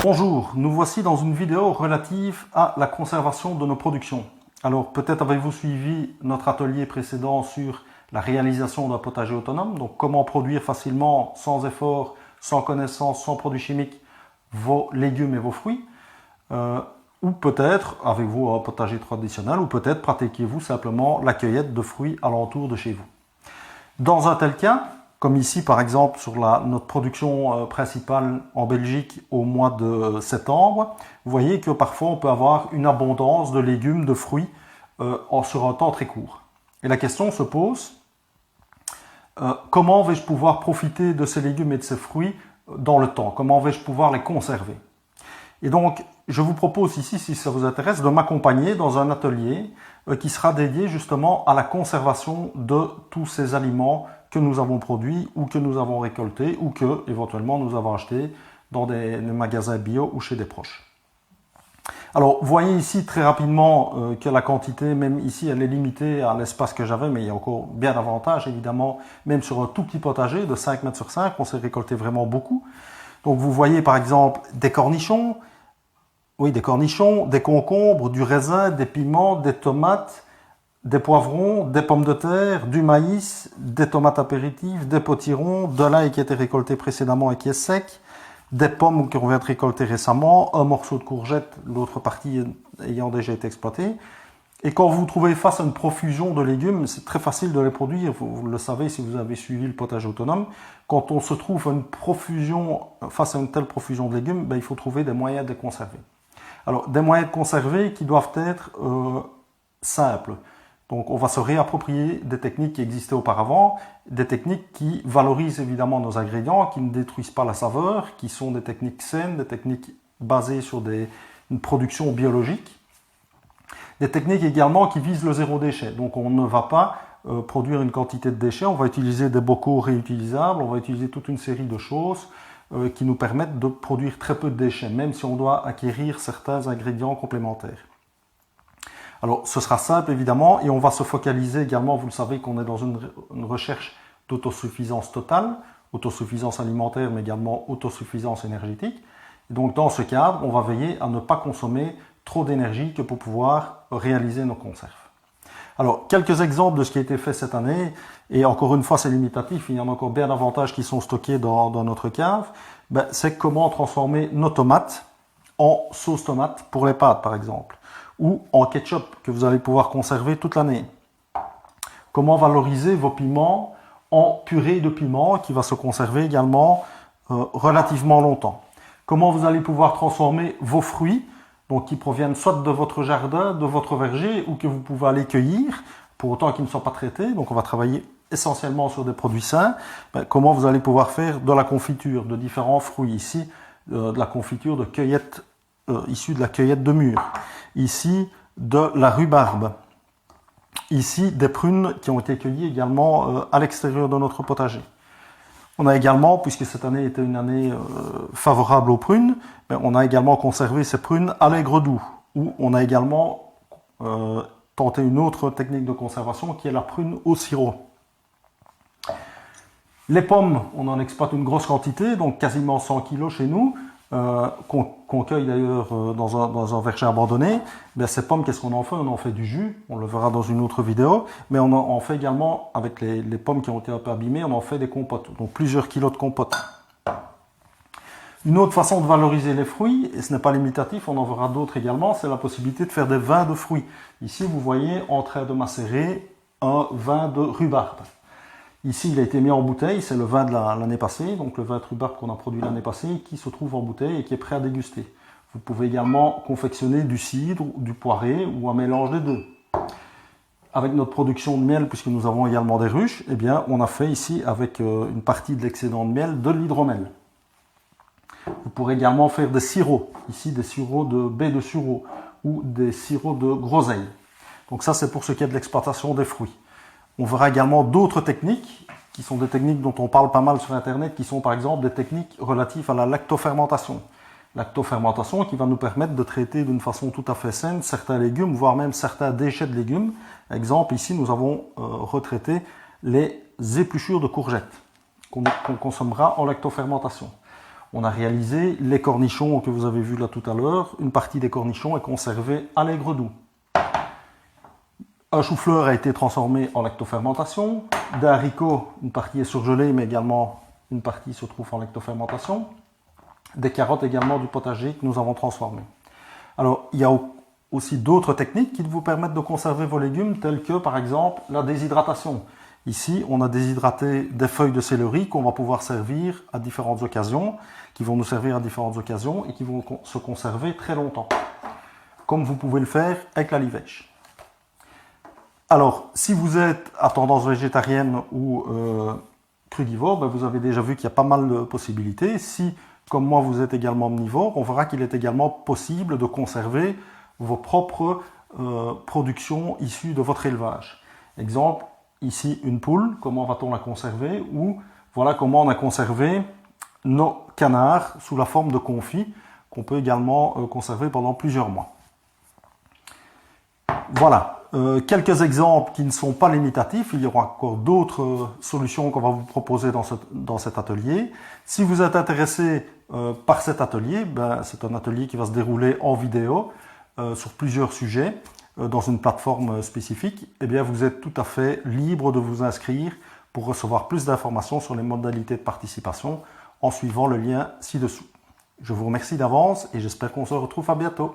Bonjour, nous voici dans une vidéo relative à la conservation de nos productions. Alors peut-être avez-vous suivi notre atelier précédent sur la réalisation d'un potager autonome, donc comment produire facilement, sans effort, sans connaissance, sans produits chimiques, vos légumes et vos fruits. Ou peut-être avez-vous un potager traditionnel, ou peut-être pratiquez-vous simplement la cueillette de fruits alentour de chez vous. Dans un tel cas, comme ici par exemple sur notre production principale en Belgique au mois de septembre, vous voyez que parfois on peut avoir une abondance de légumes, de fruits sur un temps très court. Et la question se pose, comment vais-je pouvoir profiter de ces légumes et de ces fruits dans le temps? Comment vais-je pouvoir les conserver? Et donc, je vous propose ici, si ça vous intéresse, de m'accompagner dans un atelier qui sera dédié justement à la conservation de tous ces aliments que nous avons produits ou que nous avons récoltés ou que, éventuellement, nous avons achetés dans des magasins bio ou chez des proches. Alors, vous voyez ici très rapidement que la quantité, même ici, elle est limitée à l'espace que j'avais, mais il y a encore bien davantage, évidemment, même sur un tout petit potager de 5 mètres sur 5, on s'est récolté vraiment beaucoup. Donc, vous voyez par exemple des cornichons, des concombres, du raisin, des piments, des tomates, des poivrons, des pommes de terre, du maïs, des tomates apéritives, des potirons, de l'ail qui a été récolté précédemment et qui est sec, des pommes qu'on vient de récolter récemment, un morceau de courgette, l'autre partie ayant déjà été exploitée. Et quand vous vous trouvez face à une profusion de légumes, c'est très facile de les produire, vous le savez si vous avez suivi le potager autonome. Quand on se trouve face à une telle profusion de légumes, il faut trouver des moyens de les conserver. Alors, des moyens de conserver qui doivent être simples. Donc, on va se réapproprier des techniques qui existaient auparavant, des techniques qui valorisent évidemment nos ingrédients, qui ne détruisent pas la saveur, qui sont des techniques saines, des techniques basées sur une production biologique. Des techniques également qui visent le zéro déchet. Donc, on ne va pas produire une quantité de déchets, on va utiliser des bocaux réutilisables, on va utiliser toute une série de choses qui nous permettent de produire très peu de déchets, même si on doit acquérir certains ingrédients complémentaires. Alors, ce sera simple évidemment, et on va se focaliser également, vous le savez qu'on est dans une recherche d'autosuffisance totale, autosuffisance alimentaire, mais également autosuffisance énergétique. Et donc, dans ce cadre, on va veiller à ne pas consommer trop d'énergie que pour pouvoir réaliser nos conserves. Alors, quelques exemples de ce qui a été fait cette année, et encore une fois, c'est limitatif, il y en a encore bien davantage qui sont stockés dans notre cave, c'est comment transformer nos tomates en sauce tomate pour les pâtes, par exemple, ou en ketchup que vous allez pouvoir conserver toute l'année. Comment valoriser vos piments en purée de piments qui va se conserver également relativement longtemps. Comment vous allez pouvoir transformer vos fruits, donc qui proviennent soit de votre jardin, de votre verger, ou que vous pouvez aller cueillir, pour autant qu'ils ne soient pas traités. Donc on va travailler essentiellement sur des produits sains. Comment vous allez pouvoir faire de la confiture de différents fruits. Ici, de la confiture de cueillette, issue de la cueillette de mûres. Ici, de la rhubarbe. Ici, des prunes qui ont été cueillies également à l'extérieur de notre potager. On a également, puisque cette année était une année favorable aux prunes, on a également conservé ces prunes à l'aigre doux, où on a également tenté une autre technique de conservation qui est la prune au sirop. Les pommes, on en exploite une grosse quantité, donc quasiment 100 kg chez nous, qu'on cueille d'ailleurs dans un verger abandonné. Ces pommes, qu'est-ce qu'on en fait? On en fait du jus, on le verra dans une autre vidéo, mais on en fait également, avec les pommes qui ont été un peu abîmées, on en fait des compotes, donc plusieurs kilos de compotes. Une autre façon de valoriser les fruits, et ce n'est pas limitatif, on en verra d'autres également, c'est la possibilité de faire des vins de fruits. Ici, vous voyez en train de macérer un vin de rhubarbe. Ici, il a été mis en bouteille, c'est le vin de l'année passée, donc le vin de rhubarbe qu'on a produit l'année passée, qui se trouve en bouteille et qui est prêt à déguster. Vous pouvez également confectionner du cidre, du poiré ou un mélange des deux. Avec notre production de miel, puisque nous avons également des ruches, eh bien, on a fait ici, avec une partie de l'excédent de miel, de l'hydromel. Vous pourrez également faire des sirops, ici des sirops de baies de sureau ou des sirops de groseille. Donc ça, c'est pour ce qui est de l'exploitation des fruits. On verra également d'autres techniques, qui sont des techniques dont on parle pas mal sur Internet, qui sont par exemple des techniques relatives à la lactofermentation. Lactofermentation qui va nous permettre de traiter d'une façon tout à fait saine certains légumes, voire même certains déchets de légumes. Exemple, ici, nous avons retraité les épluchures de courgettes qu'on consommera en lactofermentation. On a réalisé les cornichons que vous avez vus là tout à l'heure. Une partie des cornichons est conservée à l'aigre doux. Un chou-fleur a été transformé en lactofermentation. Des haricots, une partie est surgelée, mais également une partie se trouve en lactofermentation. Des carottes également du potager que nous avons transformé. Alors, il y a aussi d'autres techniques qui vous permettent de conserver vos légumes, telles que par exemple la déshydratation. Ici, on a déshydraté des feuilles de céleri qu'on va pouvoir servir à différentes occasions, qui vont nous servir à différentes occasions et qui vont se conserver très longtemps, comme vous pouvez le faire avec la livèche. Alors, si vous êtes à tendance végétarienne ou crudivore, ben vous avez déjà vu qu'il y a pas mal de possibilités. Si, comme moi, vous êtes également omnivore, on verra qu'il est également possible de conserver vos propres productions issues de votre élevage. Exemple, ici une poule, comment va-t-on la conserver? Ou voilà comment on a conservé nos canards sous la forme de confit, qu'on peut également conserver pendant plusieurs mois. Voilà, quelques exemples qui ne sont pas limitatifs. Il y aura encore d'autres solutions qu'on va vous proposer dans cet atelier. Si vous êtes intéressé par cet atelier, ben, c'est un atelier qui va se dérouler en vidéo sur plusieurs sujets dans une plateforme spécifique. Eh bien, vous êtes tout à fait libre de vous inscrire pour recevoir plus d'informations sur les modalités de participation en suivant le lien ci-dessous. Je vous remercie d'avance et j'espère qu'on se retrouve à bientôt.